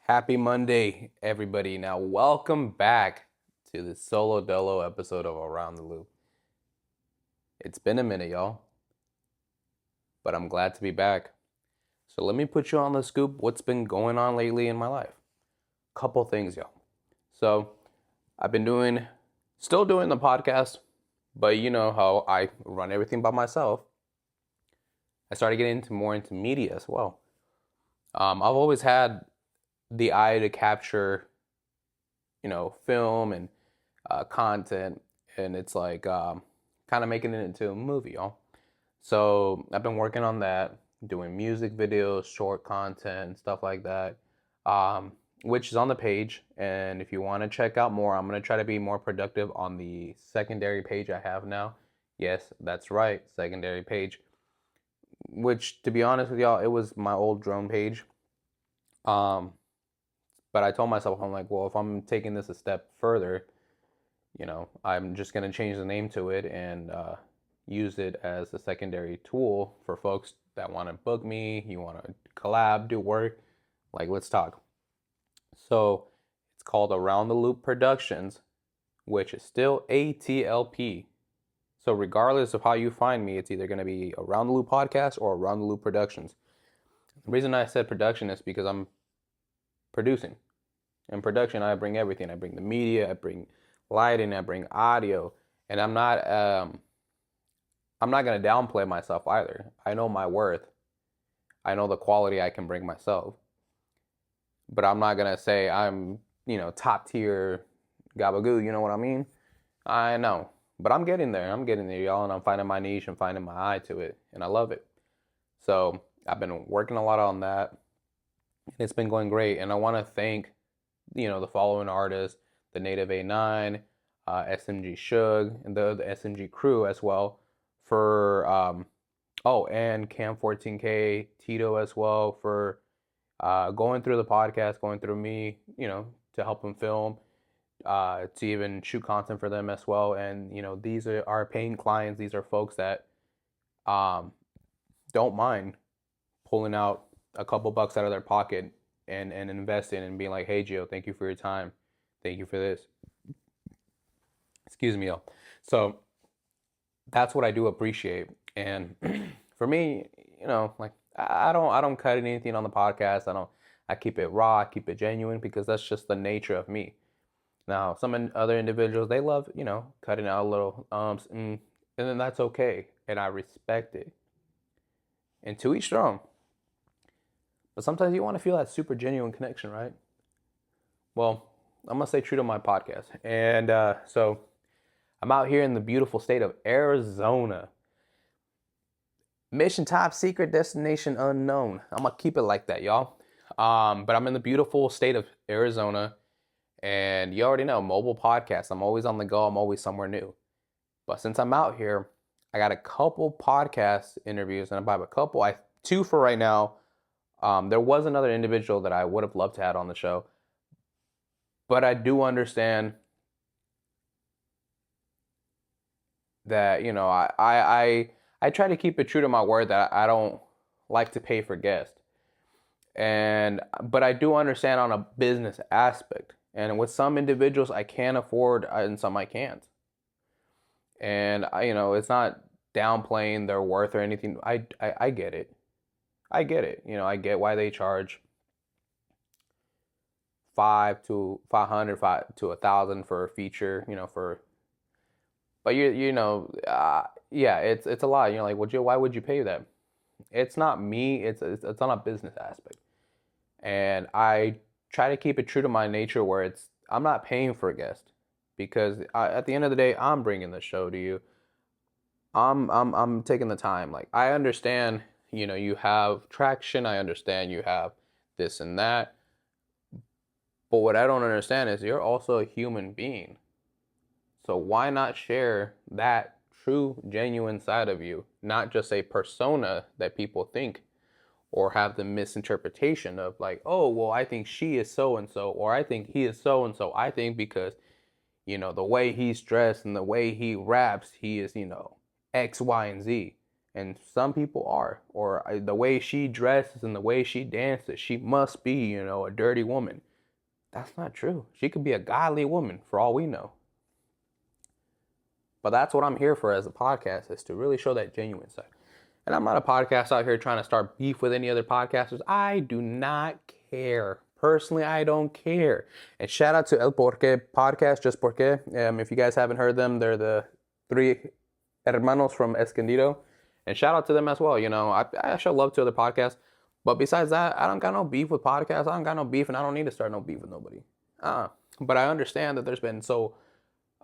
Happy Monday, everybody. Now, welcome back to the Solo Dolo episode of Around the Loop. It's been a minute, y'all, but I'm glad to be back. So, let me put you on the scoop what's been going on lately in my life. Couple things, y'all. So, I've been still doing the podcast, but you know how I run everything by myself. I started getting more into media as well. I've always had the eye to capture, film and content, and it's like kind of making it into a movie, y'all. So I've been working on that, doing music videos, short content, stuff like that, which is on the page. And if you want to check out more, I'm gonna try to be more productive on the secondary page I have now. Yes, that's right, secondary page. Which, to be honest with y'all, it was my old drone page. Um, but I told myself, I'm like, well, if I'm taking this a step further, I'm just going to change the name to it and use it as a secondary tool for folks that want to book me, you want to collab, do work, like let's talk. So it's called Around the Loop Productions, which is still ATLP. So regardless of how you find me, it's either going to be Around the Loop Podcast or Around the Loop Productions. The reason I said production is because I'm producing. In production, I bring everything. I bring the media, I bring lighting, I bring audio, and I'm not gonna downplay myself either. I know my worth. I know the quality I can bring myself. But I'm not gonna say I'm, top tier gabagoo, you know what I mean? I know. But I'm getting there. I'm getting there, y'all, and I'm finding my niche and finding my eye to it. And I love it. So I've been working a lot on that. And it's been going great. And I wanna thank, the following artists, the Native A9, SMG Shug, and the SMG crew as well for and Cam 14K, Tito as well for going through the podcast, going through me, to help them film, to even shoot content for them as well. And these are our paying clients. These are folks that don't mind pulling out a couple bucks out of their pocket and investing and being like, hey, Gio, thank you for your time. Thank you for this. Excuse me, y'all. So that's what I do appreciate. And for me, like I don't cut anything on the podcast. I keep it raw, I keep it genuine because that's just the nature of me. Now, some other individuals, they love, cutting out a little and then that's okay. And I respect it. And to each strong. But sometimes you want to feel that super genuine connection, right? Well, I'm going to stay true to my podcast. And so I'm out here in the beautiful state of Arizona. Mission top secret, destination unknown. I'm going to keep it like that, y'all. But I'm in the beautiful state of Arizona. And you already know, mobile podcast. I'm always on the go. I'm always somewhere new. But since I'm out here, I got a couple podcast interviews. And I have two for right now. There was another individual that I would have loved to have on the show. But I do understand that, I try to keep it true to my word that I don't like to pay for guests. But I do understand on a business aspect. And with some individuals I can afford and some I can't. And it's not downplaying their worth or anything. I get it. I get it. I get why they charge $500 to $1,000 for a feature, but yeah, it's a lot. Like, why would you pay that? It's not me. It's on a business aspect, and I try to keep it true to my nature where I'm not paying for a guest because at the end of the day, I'm bringing the show to you. I'm taking the time. Like, I understand, you have traction. I understand you have this and that. But what I don't understand is you're also a human being. So why not share that true, genuine side of you, not just a persona that people think or have the misinterpretation of like, oh, well, I think she is so and so, or I think he is so and so. I think because, the way he's dressed and the way he raps, he is, X, Y, and Z. And some people are. Or the way she dresses and the way she dances, she must be, you know, a dirty woman. That's not true. She could be a godly woman for all we know. But that's what I'm here for as a podcast, is to really show that genuine side. And I'm not a podcast out here trying to start beef with any other podcasters. I do not care. Personally, I don't care. And shout out to El Porque podcast, Just Porque. If you guys haven't heard them, they're the three hermanos from Escondido. And shout out to them as well. You know, I show love to other podcasts. But besides that, I don't got no beef with podcasts. I don't got no beef, and I don't need to start no beef with nobody. But I understand that there's been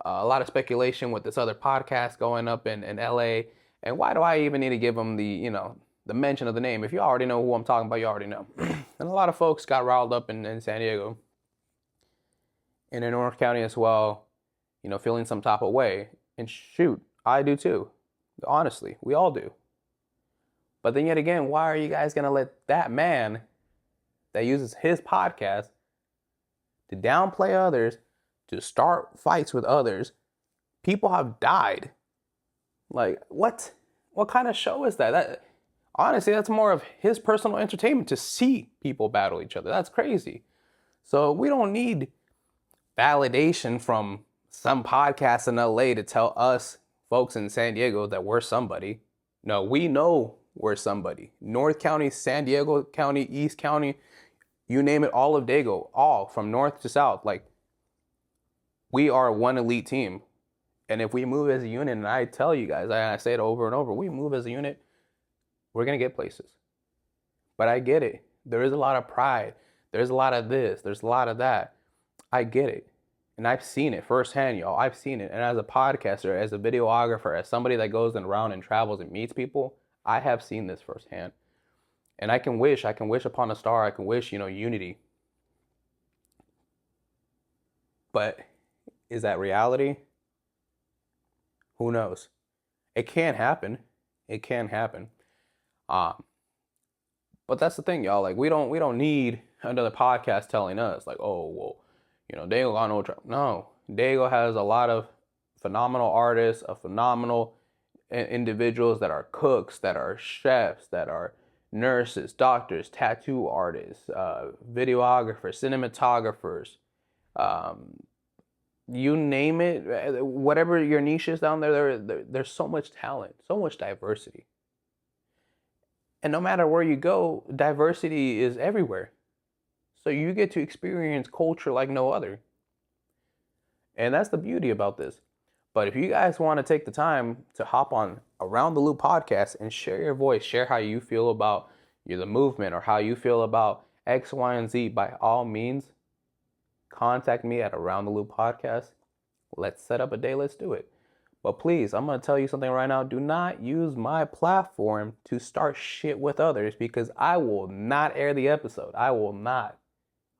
a lot of speculation with this other podcast going up in LA. And why do I even need to give them the mention of the name? If you already know who I'm talking about, you already know. And a lot of folks got riled up in San Diego and in Orange County as well, you know, feeling some type of way. And shoot, I do too. Honestly, we all do. But then yet again, why are you guys going to let that man that uses his podcast to downplay others, to start fights with others? People have died. Like, what? What kind of show is that? Honestly, that's more of his personal entertainment to see people battle each other. That's crazy. So we don't need validation from some podcast in LA to tell us folks in San Diego that we're somebody. No, we know we're somebody. North County, San Diego County, East County, you name it, all of Dago, all from north to south. Like, we are one elite team. And if we move as a unit, and I tell you guys, I say it over and over, we move as a unit, we're going to get places. But I get it. There is a lot of pride. There's a lot of this. There's a lot of that. I get it. And I've seen it firsthand, y'all. I've seen it. And as a podcaster, as a videographer, as somebody that goes around and travels and meets people, I have seen this firsthand. And I can wish upon a star. I can wish, unity. But is that reality? Who knows? It can happen. It can happen. But that's the thing, y'all. Like, we don't need another podcast telling us, like, oh, well, Dago got no trouble. No, Dago has a lot of phenomenal artists, phenomenal individuals that are cooks, that are chefs, that are nurses, doctors, tattoo artists, videographers, cinematographers, you name it, whatever your niche is down there's so much talent, so much diversity. And no matter where you go, diversity is everywhere. So you get to experience culture like no other. And that's the beauty about this. But if you guys want to take the time to hop on Around the Loop podcast and share your voice, share how you feel about the movement or how you feel about X, Y, and Z, by all means, contact me at Around the Loop podcast. Let's set up a day. Let's do it. But please, I'm going to tell you something right now. Do not use my platform to start shit with others, because I will not air the episode. I will not.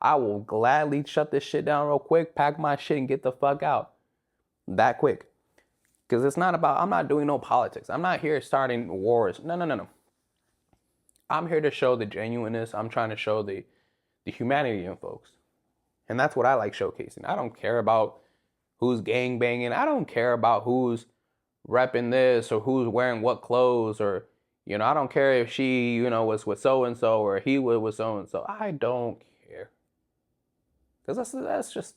I will gladly shut this shit down real quick, pack my shit, and get the fuck out. That quick. Because it's not about, I'm not doing no politics. I'm not here starting wars. No. I'm here to show the genuineness. I'm trying to show the humanity in folks. And that's what I like showcasing. I don't care about who's gang banging. I don't care about who's repping this or who's wearing what clothes, or, I don't care if she, was with so-and-so or he was with so-and-so. I don't care. Because that's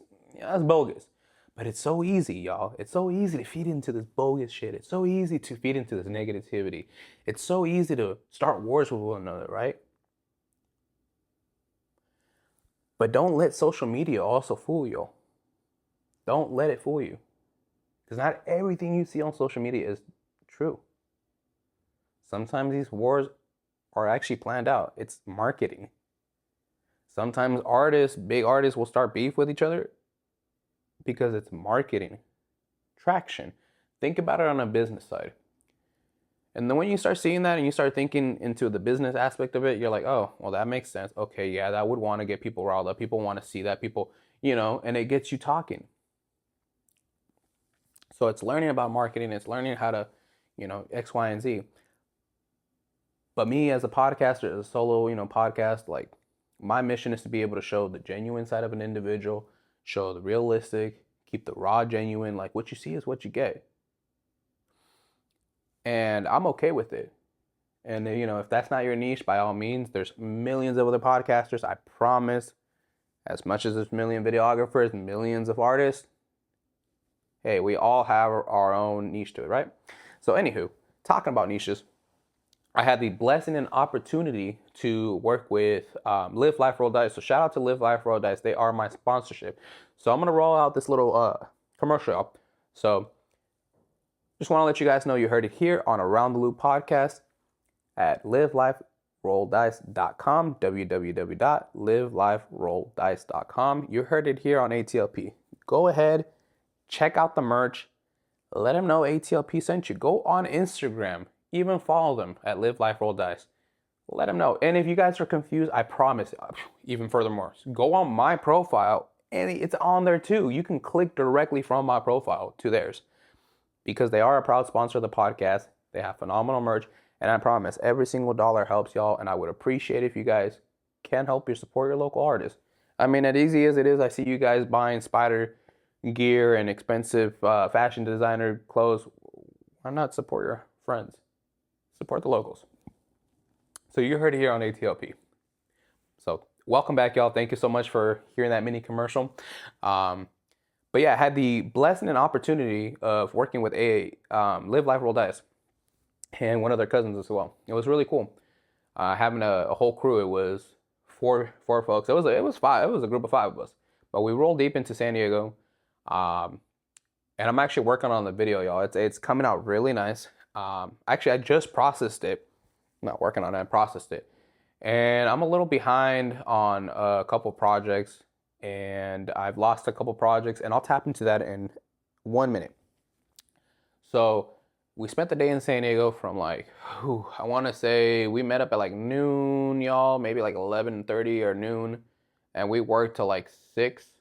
bogus. But it's so easy, y'all. It's so easy to feed into this bogus shit. It's so easy to feed into this negativity. It's so easy to start wars with one another, right? But don't let social media also fool you. Don't let it fool you. Because not everything you see on social media is true. Sometimes these wars are actually planned out. It's marketing. Sometimes big artists will start beef with each other because it's marketing. Traction. Think about it on a business side. And then when you start seeing that and you start thinking into the business aspect of it, you're like, oh, well, that makes sense. Okay, yeah, that would want to get people riled up. People want to see that. People, and it gets you talking. So it's learning about marketing. It's learning how to, X, Y, and Z. But me as a podcaster, as a solo, podcast, like, my mission is to be able to show the genuine side of an individual, show the realistic, keep the raw genuine. Like, what you see is what you get. And I'm okay with it. And if that's not your niche, by all means, there's millions of other podcasters. I promise. As much as there's million videographers, millions of artists, hey, we all have our own niche to it, right? So anywho, talking about niches, I had the blessing and opportunity to work with Live Life Roll Dice. So shout out to Live Life Roll Dice. They are my sponsorship. So I'm going to roll out this little commercial. So just want to let you guys know you heard it here on Around the Loop podcast at liveliferolldice.com, www.liveliferolldice.com. You heard it here on ATLP. Go ahead, check out the merch. Let them know ATLP sent you. Go on Instagram. Even follow them at Live Life Roll Dice. Let them know. And if you guys are confused, I promise, even furthermore, go on my profile and it's on there too. You can click directly from my profile to theirs because they are a proud sponsor of the podcast. They have phenomenal merch. And I promise every single dollar helps y'all. And I would appreciate if you guys can help you support your local artists. I mean, as easy as it is, I see you guys buying Spider gear and expensive fashion designer clothes. Why not support your friends? Support the locals. So you heard it here on ATLP. So welcome back, y'all. Thank you so much for hearing that mini commercial. But yeah, I had the blessing and opportunity of working with Live Life Roll Dice and one of their cousins as well. It was really cool. Having a whole crew. It was four folks. It was five. It was a group of five of us. But we rolled deep into San Diego. And I'm actually working on the video, y'all. It's coming out really nice. Actually, I just processed it. I'm not working on it. I processed it. And I'm a little behind on a couple projects. And I've lost a couple projects. And I'll tap into that in 1 minute. So we spent the day in San Diego from I want to say we met up at like noon, y'all. Maybe like 11:30 or noon. And we worked till like 6.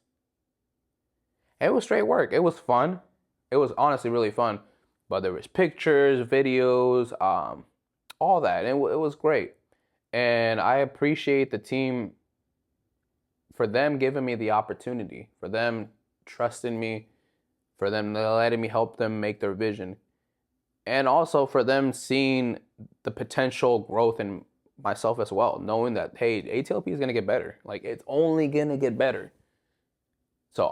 It was straight work. It was fun. It was honestly really fun. But there was pictures, videos, all that. And it was great. And I appreciate the team for them giving me the opportunity, for them trusting me, for them letting me help them make their vision. And also for them seeing the potential growth in myself as well, knowing that, hey, ATLP is going to get better. Like, it's only going to get better. So,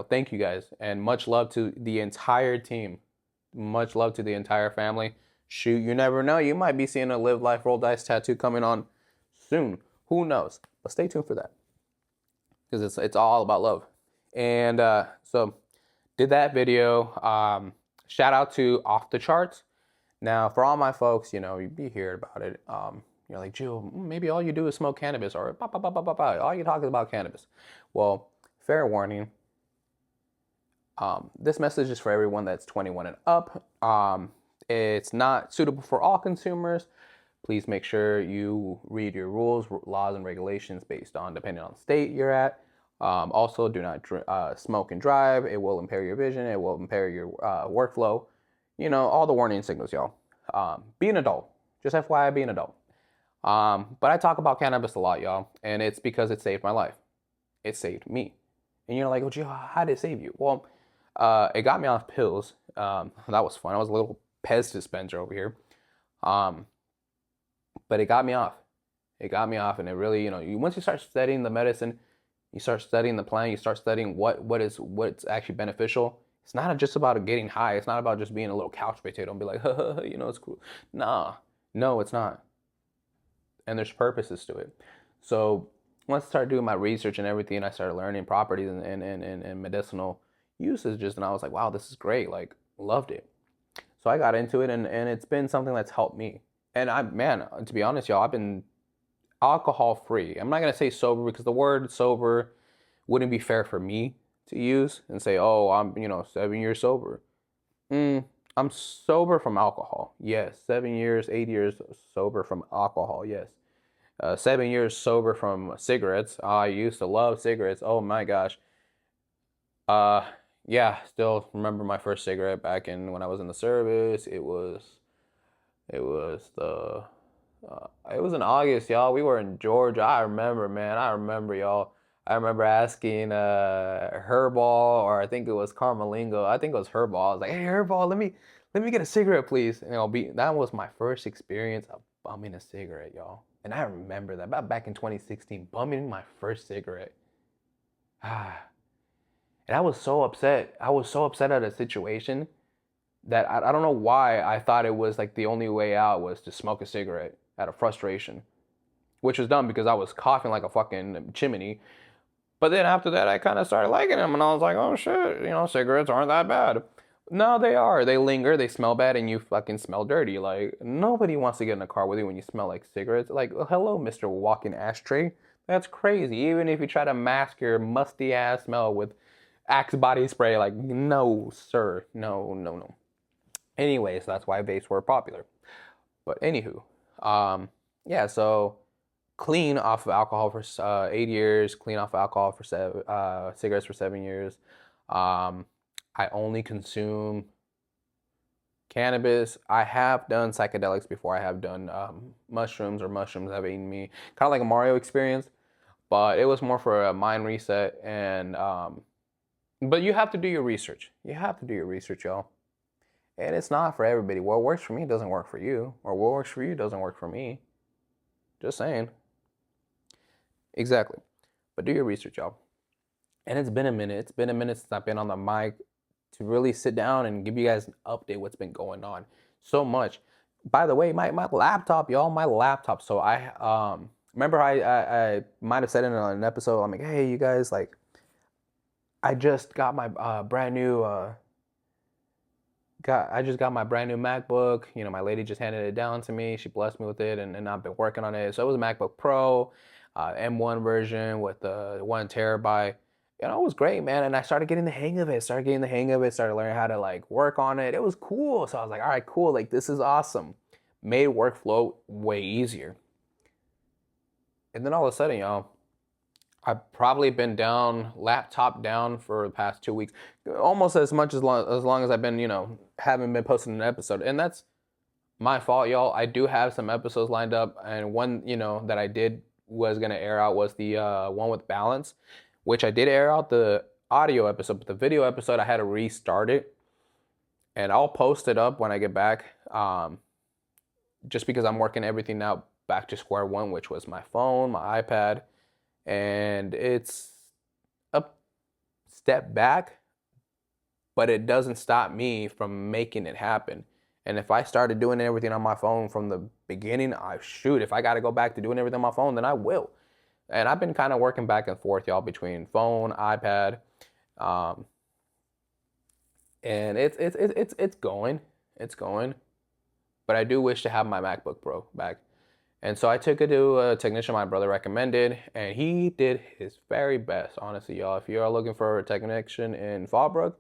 thank you guys. And much love to the entire team. Much love to the entire family. Shoot, you never know. You might be seeing a Live Life Roll Dice tattoo coming on soon. Who knows? But stay tuned for that. Because it's all about love. And so, did that video. Shout out to Off the Charts. Now, for all my folks, you'd be hearing about it. You're like, Jill, maybe all you do is smoke cannabis, or all you talk is about cannabis. Well, fair warning. This message is for everyone that's 21 and up. It's not suitable for all consumers. Please make sure you read your rules, laws, and regulations depending on the state you're at. Also, do not smoke and drive. It will impair your vision. It will impair your workflow. All the warning signals, y'all. Be an adult. Just FYI, be an adult. But I talk about cannabis a lot, y'all. And it's because it saved my life. It saved me. And you're like, oh, gee, how did it save you? Well, it got me off pills. That was fun. I was a little Pez dispenser over here. But it got me off. It got me off. And it really, once you start studying the medicine, you start studying the plant, you start studying what's actually beneficial. It's not just about getting high. It's not about just being a little couch potato and be like, it's cool. Nah, no, it's not. And there's purposes to it. So once I started doing my research and everything, I started learning properties and medicinal usages, and I was like, wow, this is great. Like, loved it. So I got into it, and it's been something that's helped me. And to be honest, y'all, I've been alcohol free. I'm not going to say sober because the word sober wouldn't be fair for me to use and say, oh, I'm, 7 years sober. I'm sober from alcohol. Yes. 7 years, 8 years sober from alcohol. Yes. 7 years sober from cigarettes. I used to love cigarettes. Oh my gosh. Yeah, still remember my first cigarette back when I was in the service. It was in August, y'all. We were in Georgia. I remember, y'all. I remember asking Herbal, or I think it was Carmelingo. I think it was Herbal. I was like, hey, Herbal, let me get a cigarette, please. And that was my first experience of bumming a cigarette, y'all. And I remember that back in 2016, bumming my first cigarette. Ah. And I was so upset. I was so upset at a situation that I don't know why I thought it was like the only way out was to smoke a cigarette out of frustration, which was dumb because I was coughing like a fucking chimney. But then after that, I kind of started liking them, and I was like, oh shit, cigarettes aren't that bad. No, they are. They linger, they smell bad, and you fucking smell dirty. Like, nobody wants to get in a car with you when you smell like cigarettes. Like, hello, Mr. Walking Ashtray. That's crazy. Even if you try to mask your musty ass smell with Axe body spray, like, no, sir. No, no, no. Anyways, that's why vapes were popular. But anywho, yeah, so clean off of alcohol for 8 years, clean off of alcohol for cigarettes for 7 years. I only consume cannabis. I have done psychedelics before. I have done mushrooms, or mushrooms have eaten me. Kind of like a Mario experience, but it was more for a mind reset. And but you have to do your research. You have to do your research, y'all. And it's not for everybody. What works for me doesn't work for you, or what works for you doesn't work for me. Just saying. Exactly. But do your research, y'all. And it's been a minute. It's been a minute since I've been on the mic to really sit down and give you guys an update what's been going on. So much. By the way, my laptop, y'all, my laptop. So I remember I might have said it in an episode. I'm like, hey, you guys, like, I just got my brand new my brand new MacBook. My lady just handed it down to me. She blessed me with it, and I've been working on it. So it was a MacBook Pro, M1 version with 1 terabyte. It was great, man. And I started getting the hang of it. Started learning how to like work on it. It was cool. So I was like, all right, cool. Like, this is awesome. Made workflow way easier. And then all of a sudden, y'all, I've probably been laptop down for the past 2 weeks, almost as much as long as I've been, haven't been posting an episode. And that's my fault, y'all. I do have some episodes lined up, and one, that I was gonna air out was the one with balance, which I did air out the audio episode, but the video episode I had to restart it, and I'll post it up when I get back. Just because I'm working everything out back to square one, which was my phone, my iPad. And it's a step back, but it doesn't stop me from making it happen. And if I started doing everything on my phone from the beginning, if I got to go back to doing everything on my phone, then I will. And I've been kind of working back and forth, y'all, between phone, iPad, and it's going. But I do wish to have my MacBook Pro back. And so I took it to a technician my brother recommended, and he did his very best, honestly, y'all. If you're looking for a technician in Fallbrook,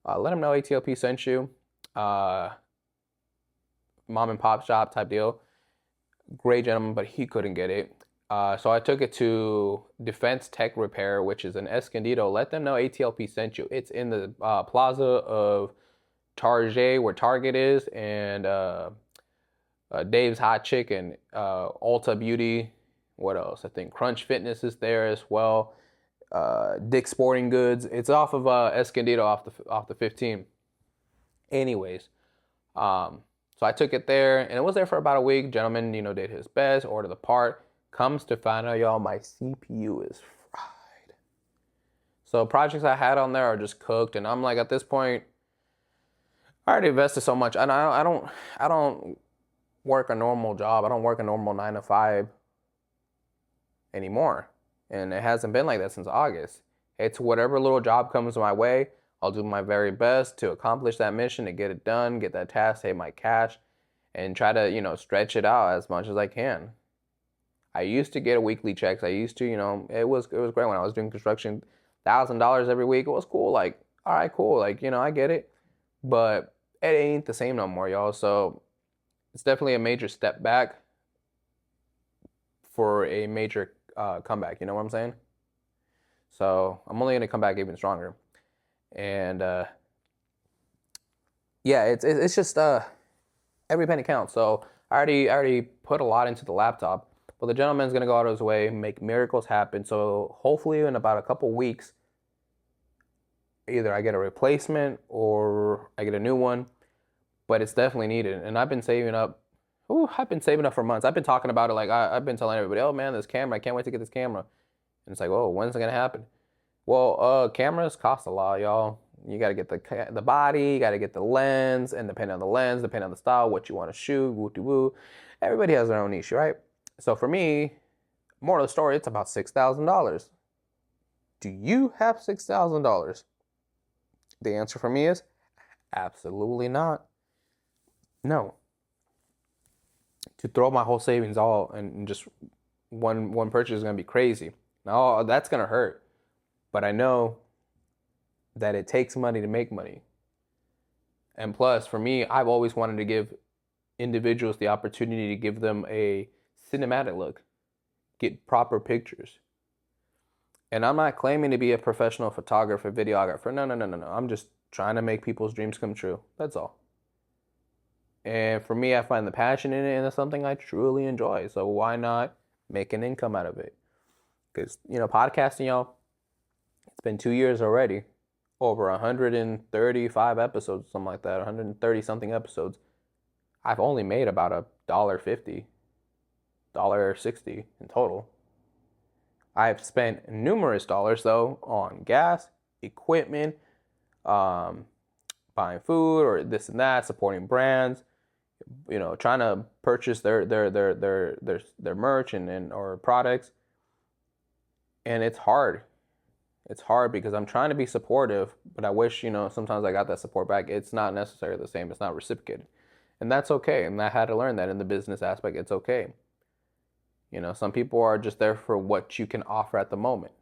let him know ATLP sent you. Mom and pop shop type deal. Great gentleman, but he couldn't get it. So I took it to Defense Tech Repair, which is in Escondido. Let them know ATLP sent you. It's in the plaza of Target, where Target is, and Dave's Hot Chicken, Ulta Beauty, what else? I think Crunch Fitness is there as well. Dick's Sporting Goods. It's off of Escondido, off the 15. Anyways, so I took it there, and it was there for about a week. Gentleman, did his best, ordered the part. Comes to find out, y'all, my CPU is fried. So projects I had on there are just cooked, and I'm like, at this point, I already invested so much, and I don't work a normal job. I don't work a normal 9 to 5 anymore. And it hasn't been like that since August. It's whatever little job comes my way, I'll do my very best to accomplish that mission, to get it done, get that task, save my cash, and try to, stretch it out as much as I can. I used to get a weekly checks. I used to, it was great when I was doing construction, $1,000 every week. It was cool. Like, all right, cool. Like, I get it. But it ain't the same no more, y'all. So it's definitely a major step back for a major comeback. You know what I'm saying? So I'm only going to come back even stronger. And yeah, it's just every penny counts. So I already put a lot into the laptop. But the gentleman's going to go out of his way, make miracles happen. So hopefully in about a couple weeks, either I get a replacement or I get a new one. But it's definitely needed. And I've been saving up Ooh, I've been saving up for months. I've been talking about it. Like I've been telling everybody, oh man, this camera, I can't wait to get this camera. And it's like, oh, when's it gonna happen? Well, cameras cost a lot, y'all. You got to get the body, you got to get the lens, and depending on the lens, depending on the style, what you want to shoot, woo-de-woo. Everybody has their own niche, right? So for me, moral of the story, it's about $6,000. Do you have $6,000? The answer for me is absolutely not. No. To throw my whole savings all and just one purchase is gonna be crazy. Now that's gonna hurt, but I know that it takes money to make money. And plus, for me, I've always wanted to give individuals the opportunity to give them a cinematic look, get proper pictures. And I'm not claiming to be a professional photographer, videographer. No. I'm just trying to make people's dreams come true. That's all. And for me, I find the passion in it, and it's something I truly enjoy. So why not make an income out of it? Because, podcasting, y'all, it's been 2 years already. Over 135 episodes, something like that, 130 something episodes. I've only made about $1.50, $1.60 in total. I've spent numerous dollars though on gas, equipment, buying food or this and that, supporting brands, trying to purchase their merch and or products. And it's hard. It's hard because I'm trying to be supportive, but I wish, sometimes I got that support back. It's not necessarily the same. It's not reciprocated. And that's okay. And I had to learn that in the business aspect. It's okay. Some people are just there for what you can offer at the moment.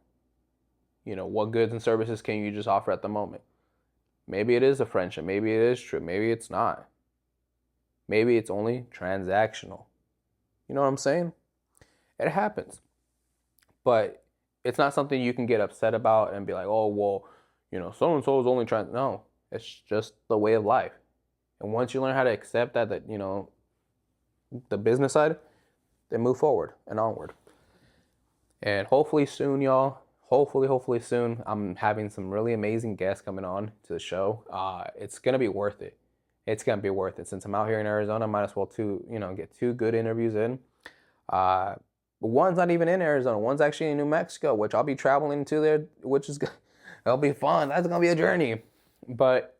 What goods and services can you just offer at the moment? Maybe it is a friendship. Maybe it is true. Maybe it's not. Maybe it's only transactional. You know what I'm saying? It happens. But it's not something you can get upset about and be like, oh, well, so-and-so is only trying. No, it's just the way of life. And once you learn how to accept that, the business side, then move forward and onward. And hopefully soon, y'all, hopefully soon, I'm having some really amazing guests coming on to the show. It's going to be worth it. It's going to be worth it. Since I'm out here in Arizona, I might as well get 2 good interviews in. One's not even in Arizona. One's actually in New Mexico, which I'll be traveling to there, which is it'll be fun. That's gonna be a journey. But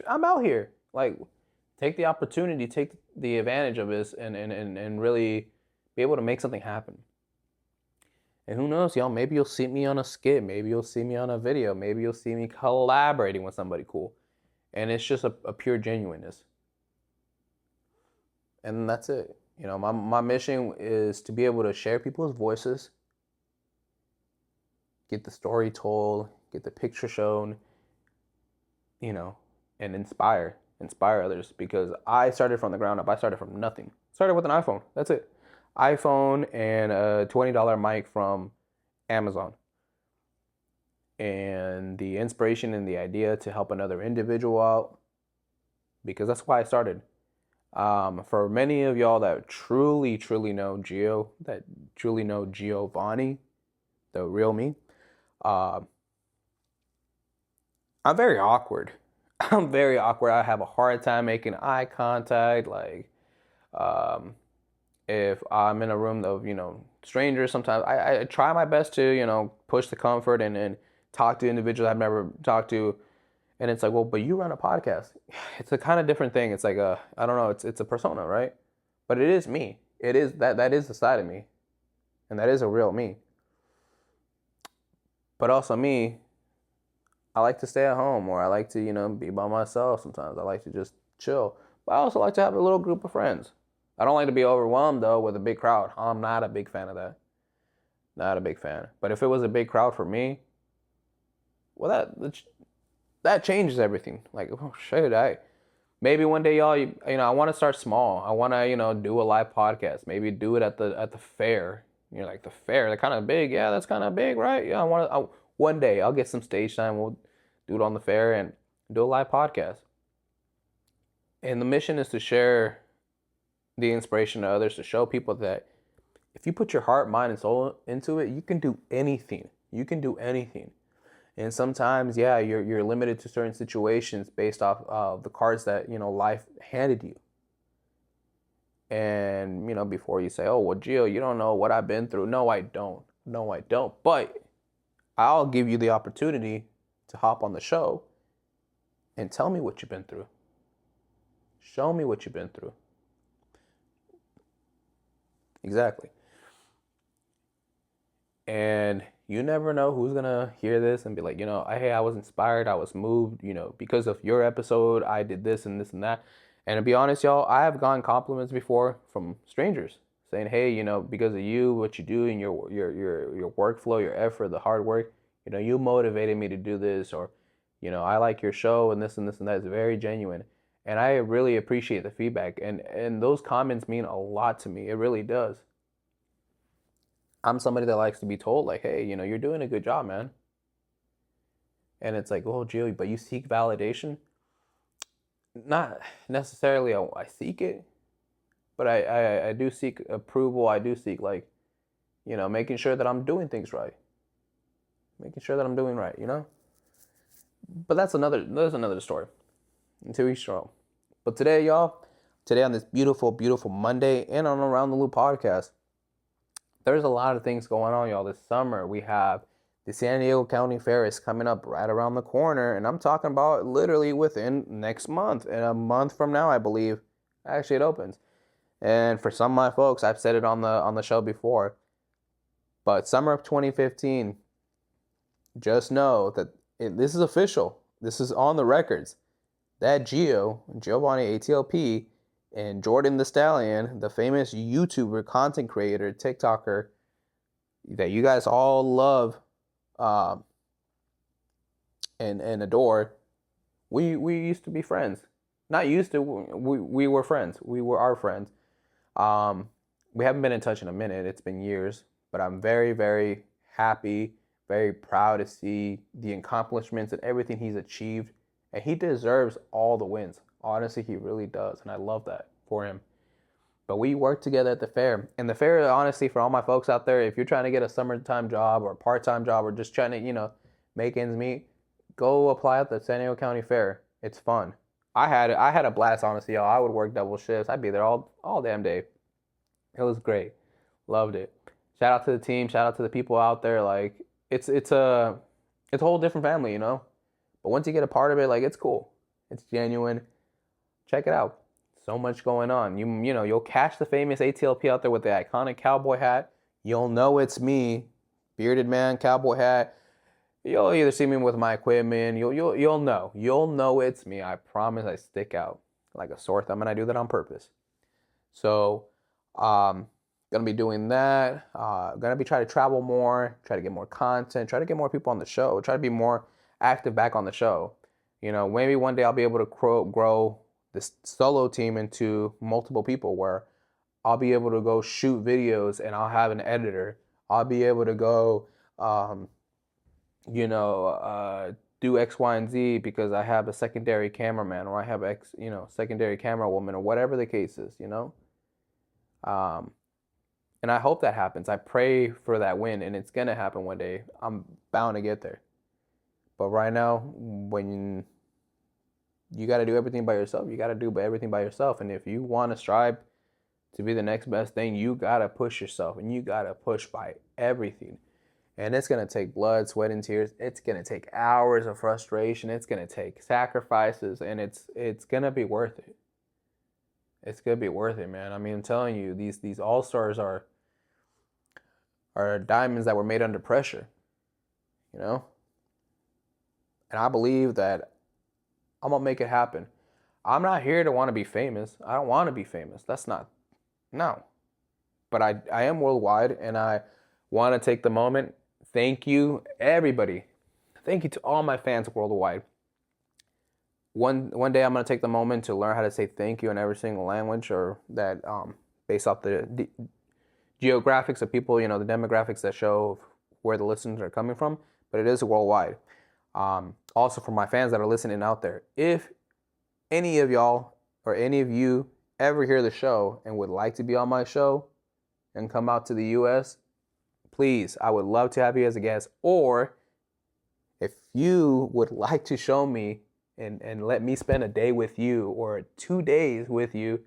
I'm out here. Like, take the opportunity, take the advantage of this, and really be able to make something happen. And who knows, y'all? Maybe you'll see me on a skit. Maybe you'll see me on a video. Maybe you'll see me collaborating with somebody cool. And it's just a pure genuineness. And that's it. My mission is to be able to share people's voices, get the story told, get the picture shown, and inspire others. Because I started from the ground up. I started from nothing. Started with an iPhone. That's it. iPhone and a $20 mic from Amazon. And the inspiration and the idea to help another individual out, because that's why I started. For many of y'all that truly know Gio, that truly know Giovanni, the real me, I'm very awkward. I'm very awkward. I have a hard time making eye contact. Like, if I'm in a room of, strangers, sometimes I try my best to, push the comfort and talk to individuals I've never talked to. And it's like, well, but you run a podcast. It's a kind of different thing. It's like I don't know, it's a persona, right? But it is me. It is that is the side of me. And that is a real me. But also me, I like to stay at home, or I like to, be by myself sometimes. I like to just chill. But I also like to have a little group of friends. I don't like to be overwhelmed though with a big crowd. I'm not a big fan of that. Not a big fan. But if it was a big crowd for me, well, that changes everything. Like, oh shit, maybe one day, y'all, I want to start small. I want to, do a live podcast. Maybe do it at the fair. You're like, the fair, they're kind of big. Yeah, that's kind of big, right? Yeah, one day I'll get some stage time. We'll do it on the fair and do a live podcast. And the mission is to share the inspiration to others, to show people that if you put your heart, mind, and soul into it, you can do anything. You can do anything. And sometimes, yeah, you're limited to certain situations based off of the cards that, life handed you. And, before you say, oh, well, Gio, you don't know what I've been through. No, I don't. No, I don't. But I'll give you the opportunity to hop on the show and tell me what you've been through. Show me what you've been through. Exactly. And you never know who's going to hear this and be like, hey, I was inspired. I was moved, because of your episode, I did this and this and that. And to be honest, y'all, I have gotten compliments before from strangers saying, hey, because of you, what you do and your workflow, your effort, the hard work, you motivated me to do this, or, I like your show and this and this and that. Is very genuine. And I really appreciate the feedback. And those comments mean a lot to me. It really does. I'm somebody that likes to be told, like, hey, you're doing a good job, man. And it's like, oh, Gio, but you seek validation? Not necessarily I seek it, but I do seek approval. I do seek, like, making sure that I'm doing things right. Making sure that I'm doing right, But that's another story. Until we show. But today, y'all, on this beautiful, beautiful Monday and on Around the Loop podcast, there's a lot of things going on, y'all. This summer, we have the San Diego County Fair is coming up right around the corner, and I'm talking about literally within next month. In a month from now, I believe, actually it opens. And for some of my folks, I've said it on the show before, but summer of 2015, just know that this is official. This is on the records. That Giovanni ATLP, and Jordan the Stallion, the famous YouTuber, content creator, TikToker that you guys all love and adore, we used to be friends. Not used to, we were friends. We were our friends. We haven't been in touch in a minute. It's been years. But I'm very, very happy, very proud to see the accomplishments and everything he's achieved. And he deserves all the wins. Honestly, he really does. And I love that for him. But we work together at the fair. And the fair, honestly, for all my folks out there, if you're trying to get a summertime job or a part-time job or just trying to, make ends meet, go apply at the San Diego County Fair. It's fun. I had a blast, honestly, y'all. I would work double shifts. I'd be there all damn day. It was great. Loved it. Shout out to the team. Shout out to the people out there. Like, it's a whole different family, But once you get a part of it, like, it's cool. It's genuine. Check it out. So much going on. You'll catch the famous ATLP out there with the iconic cowboy hat. You'll know it's me, bearded man, cowboy hat. You'll either see me with my equipment. You'll know it's me. I promise. I stick out like a sore thumb, and I do that on purpose. So, gonna be doing that. Gonna be trying to travel more, try to get more content, try to get more people on the show, try to be more active back on the show. Maybe one day I'll be able to grow this solo team into multiple people, where I'll be able to go shoot videos and I'll have an editor. I'll be able to go, do X, Y, and Z because I have a secondary cameraman, or I have secondary camera woman, or whatever the case is, And I hope that happens. I pray for that win, and it's going to happen one day. I'm bound to get there. But right now, when you got to do everything by yourself, you got to do everything by yourself. And if you want to strive to be the next best thing, you got to push yourself, and you got to push by everything. And it's going to take blood, sweat, and tears. It's going to take hours of frustration. It's going to take sacrifices, and it's going to be worth it. It's going to be worth it, man. I mean, I'm telling you, these all-stars are diamonds that were made under pressure, And I believe that I'm going to make it happen. I'm not here to want to be famous. I don't want to be famous. No. But I am worldwide, and I want to take the moment. Thank you, everybody. Thank you to all my fans worldwide. One day I'm going to take the moment to learn how to say thank you in every single language, or that based off the geographics of people, the demographics that show where the listeners are coming from, but it is worldwide. Also for my fans that are listening out there, if any of y'all or any of you ever hear the show and would like to be on my show and come out to the U.S., please, I would love to have you as a guest. Or if you would like to show me and let me spend a day with you or 2 days with you,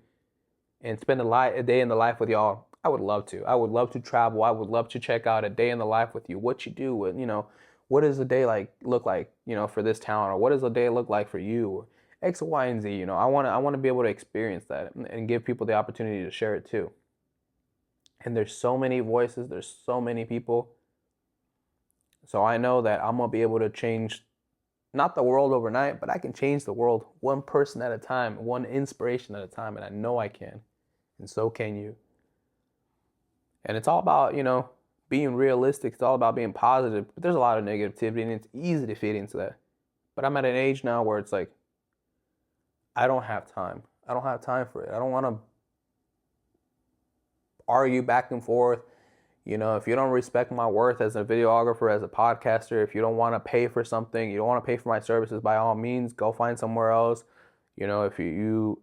and spend a day in the life with y'all, I would love to. I would love to travel. I would love to check out a day in the life with you. What you do, what does a day look like, for this town, or what does a day look like for you, or X, Y, and Z. I want to be able to experience that and give people the opportunity to share it too. And there's so many voices, there's so many people. So I know that I'm gonna be able to change not the world overnight, but I can change the world one person at a time, one inspiration at a time, and I know I can. And so can you. And it's all about, being realistic. It's all about being positive. But there's a lot of negativity, and it's easy to feed into that. But I'm at an age now where it's like, I don't have time. I don't have time for it. I don't want to argue back and forth. If you don't respect my worth as a videographer, as a podcaster, if you don't want to pay for something, you don't want to pay for my services, by all means, go find somewhere else. If you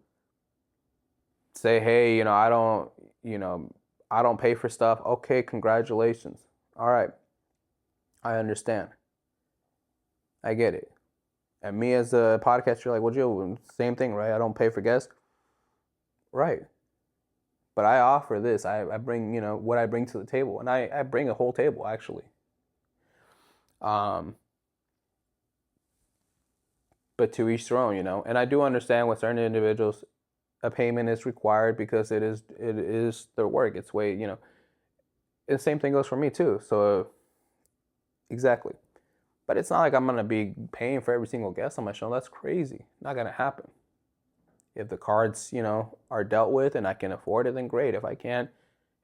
say, hey, I don't pay for stuff. Okay, congratulations. All right. I understand. I get it. And me as a podcaster, like, well, Joe, same thing, right? I don't pay for guests. Right. But I offer this. I bring, what I bring to the table. And I bring a whole table, actually. But to each their own, And I do understand with certain individuals, a payment is required because it is their work. It's way, And the same thing goes for me, too. So, exactly. But it's not like I'm going to be paying for every single guest on my show. That's crazy. Not going to happen. If the cards, are dealt with and I can afford it, then great. If I can't,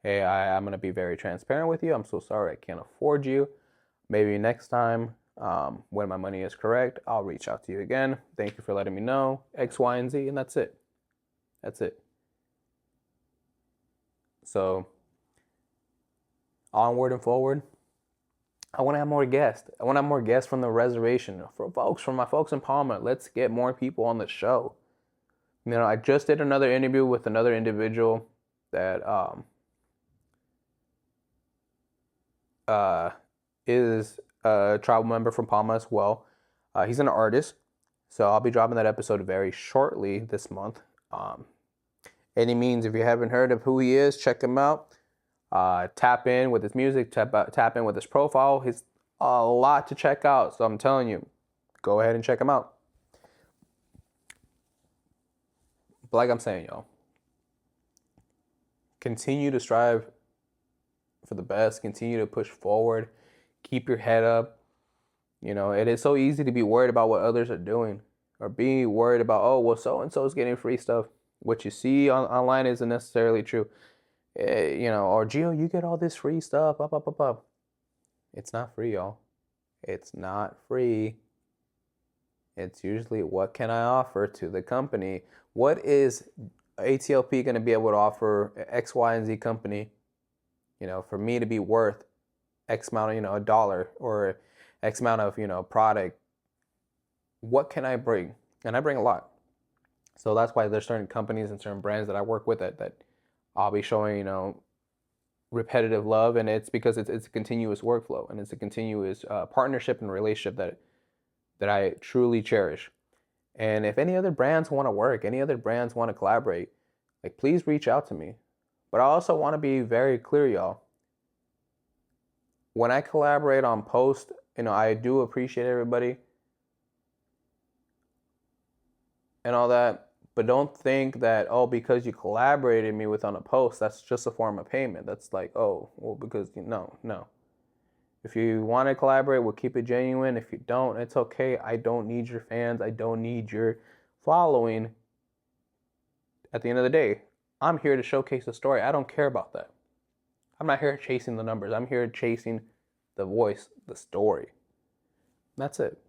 hey, I'm going to be very transparent with you. I'm so sorry I can't afford you. Maybe next time, when my money is correct, I'll reach out to you again. Thank you for letting me know X, Y, and Z, and that's it. That's it. So, onward and forward. I want to have more guests. I want to have more guests from the reservation. From my folks in Palma. Let's get more people on the show. I just did another interview with another individual that is a tribal member from Palma as well. He's an artist, so I'll be dropping that episode very shortly this month. Any means, if you haven't heard of who he is, check him out. Tap in with his music, tap in with his profile. He's a lot to check out, so I'm telling you, go ahead and check him out. But like I'm saying, y'all, continue to strive for the best. Continue to push forward. Keep your head up. It is so easy to be worried about what others are doing, or being worried about, oh, well, so-and-so is getting free stuff. What you see online isn't necessarily true. Or Gio, you get all this free stuff, up. It's not free, y'all. It's not free. It's usually, what can I offer to the company? What is ATLP going to be able to offer X, Y, and Z company, for me to be worth X amount of, a dollar, or X amount of, product? What can I bring? And I bring a lot. So that's why there's certain companies and certain brands that I work with that I'll be showing, repetitive love. And it's because it's a continuous workflow, and it's a continuous partnership and relationship that I truly cherish. And if any other brands want to work, any other brands want to collaborate, like, please reach out to me. But I also want to be very clear, y'all. When I collaborate on post, I do appreciate everybody and all that. But don't think that, oh, because you collaborated me with on a post, that's just a form of payment. That's like, oh, well, because, no. If you want to collaborate, we'll keep it genuine. If you don't, it's okay. I don't need your fans. I don't need your following. At the end of the day, I'm here to showcase the story. I don't care about that. I'm not here chasing the numbers. I'm here chasing the voice, the story. That's it.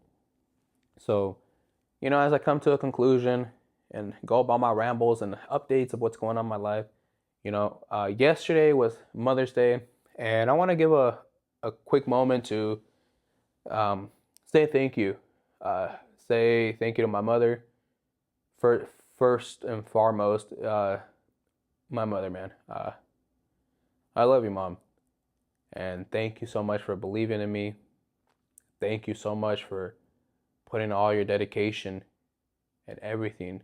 So, as I come to a conclusion and go about my rambles and updates of what's going on in my life, yesterday was Mother's Day, and I want to give a quick moment to say thank you. Say thank you to my mother. First and foremost, my mother, man. I love you, Mom. And thank you so much for believing in me. Thank you so much for putting all your dedication and everything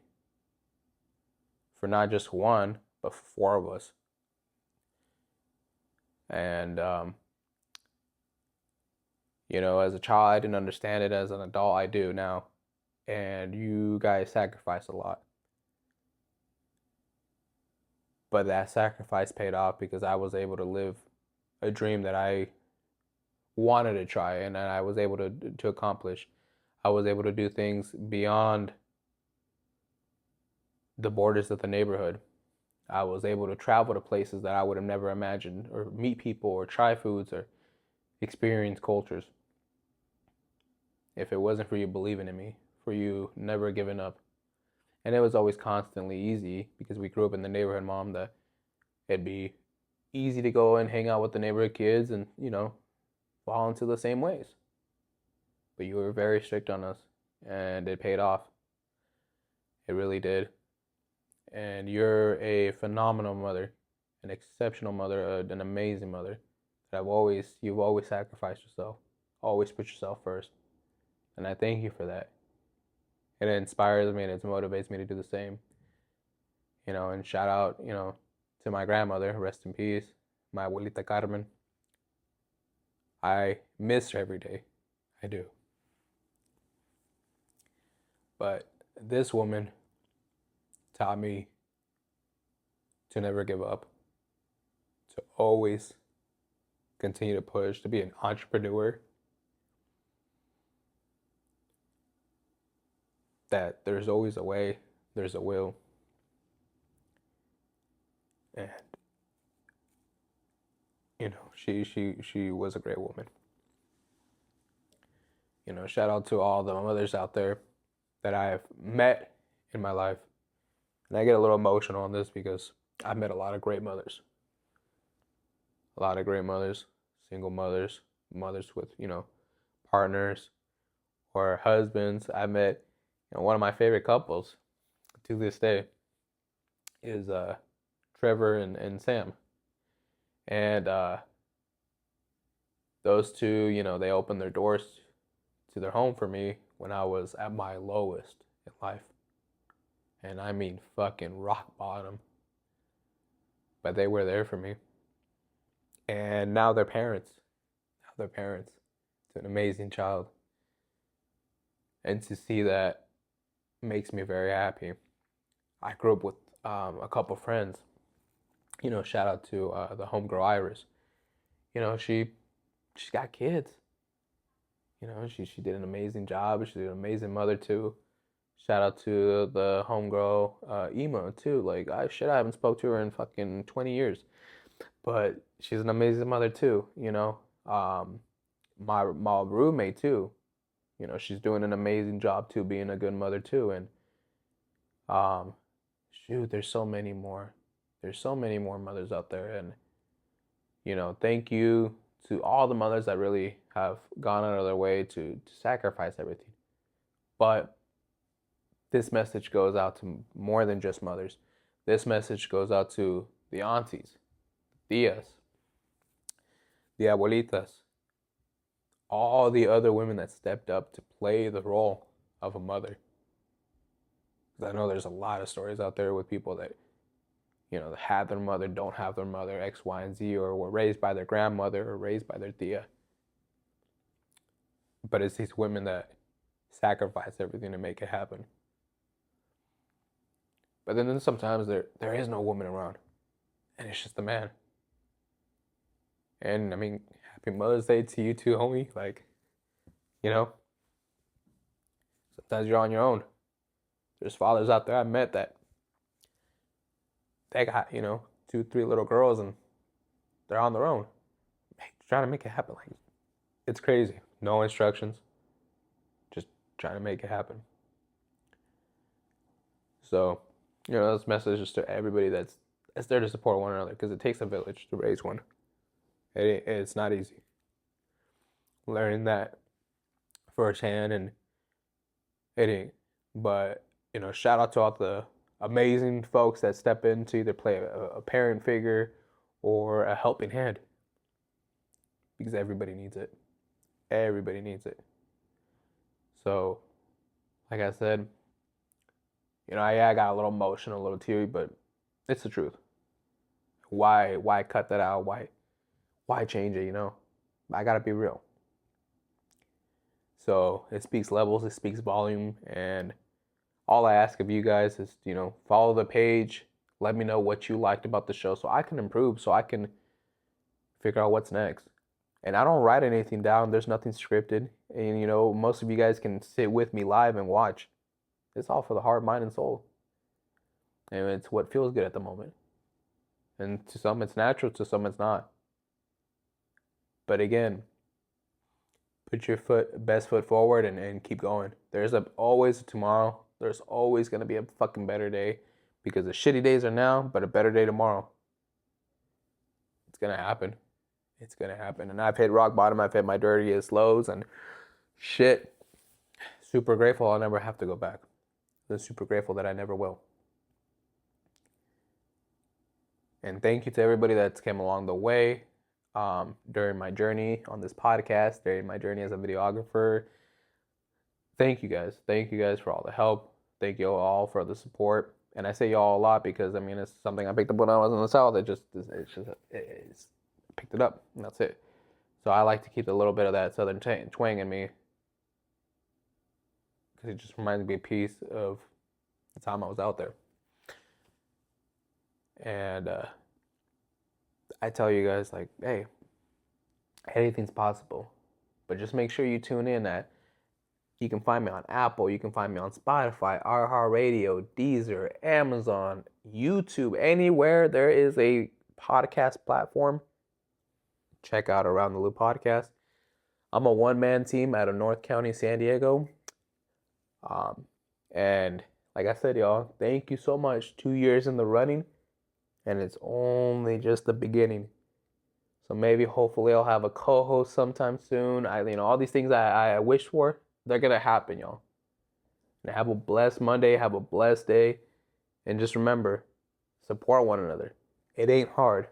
for not just one, but for four of us. And as a child, I didn't understand it. As an adult, I do now. And you guys sacrificed a lot. But that sacrifice paid off because I was able to live a dream that I wanted to try and I was able to accomplish. I was able to do things beyond the borders of the neighborhood. I was able to travel to places that I would have never imagined, or meet people, or try foods, or experience cultures. If it wasn't for you believing in me, for you never giving up. And it was always constantly easy because we grew up in the neighborhood, Mom, that it'd be easy to go and hang out with the neighborhood kids and, fall into the same ways. But you were very strict on us, and it paid off. It really did. And you're a phenomenal mother, an exceptional mother, an amazing mother. You've always sacrificed yourself, always put yourself first. And I thank you for that. And it inspires me and it motivates me to do the same. And shout out, to my grandmother, rest in peace, my abuelita Carmen. I miss her every day. I do. But this woman taught me to never give up, to always continue to push, to be an entrepreneur, that there's always a way, there's a will. And she was a great woman. Shout out to all the mothers out there that I have met in my life. And I get a little emotional on this because I've met a lot of great mothers. A lot of great mothers, single mothers, mothers with, partners or husbands. I met, one of my favorite couples to this day is Trevor and Sam. And those two, they opened their doors to their home for me when I was at my lowest in life. And I mean fucking rock bottom. But they were there for me. And now they're parents. Now they're parents to an amazing child. And to see that makes me very happy. I grew up with a couple friends. Shout out to the homegirl Iris. She's got kids. She did an amazing job. She did an amazing mother too. Shout out to the homegirl Ema too. Like I haven't spoke to her in fucking 20 years, but she's an amazing mother too. My roommate too. She's doing an amazing job too, being a good mother too. And there's so many more. There's so many more mothers out there, and thank you to all the mothers that really have gone out of their way to sacrifice everything. But this message goes out to more than just mothers. This message goes out to the aunties, the tias, the abuelitas, all the other women that stepped up to play the role of a mother. Because I know there's a lot of stories out there with people that, have their mother, don't have their mother, X, Y, and Z, or were raised by their grandmother or raised by their tia. But it's these women that sacrifice everything to make it happen. But then sometimes there is no woman around, and it's just the man. And I mean, happy Mother's Day to you too, homie. Like, sometimes you're on your own. There's fathers out there I met that they got, 2, 3 little girls and they're on their own, trying to make it happen. Like, it's crazy. No instructions, just trying to make it happen. So, this message is to everybody that's there to support one another, because it takes a village to raise one. It's not easy. Learning that firsthand, and it ain't. But, shout out to all the amazing folks that step in to either play a parent figure or a helping hand, because everybody needs it. Everybody needs it. So, like I said, I got a little emotional, a little teary, but it's the truth. Why cut that out? Why change it, you know? I gotta be real. So it speaks levels, it speaks volume, and all I ask of you guys is, you know, follow the page, let me know what you liked about the show so I can improve, so I can figure out what's next. And I don't write anything down, there's nothing scripted. And, you know, most of you guys can sit with me live and watch. It's all for the heart, mind, and soul. And it's what feels good at the moment. And to some it's natural, to some it's not. But again, put your best foot forward and keep going. There's always a tomorrow. There's always going to be a fucking better day, because the shitty days are now, but a better day tomorrow. It's going to happen. It's going to happen. And I've hit rock bottom. I've hit my dirtiest lows and shit. Super grateful I'll never have to go back. I'm super grateful that I never will. And thank you to everybody that's came along the way during my journey on this podcast, during my journey as a videographer. Thank you guys. Thank you guys for all the help. Thank you all for the support. And I say y'all a lot because, I mean, it's something I picked up when I was in the South. It's picked it up, and that's it. So I like to keep a little bit of that Southern twang in me, because it just reminds me a piece of the time I was out there. And I tell you guys, like, hey, anything's possible. But just make sure you tune in. That you can find me on Apple, you can find me on Spotify, iHeartRadio, Deezer, Amazon, YouTube, anywhere there is a podcast platform. Check out Around the Loop Podcast. I'm a one-man team out of North County, San Diego. And like I said, y'all, thank you so much. 2 years in the running, and it's only just the beginning. So maybe, hopefully, I'll have a co-host sometime soon. All these things I wish for, they're gonna happen, y'all. And have a blessed Monday. Have a blessed day, and just remember, support one another. It ain't hard.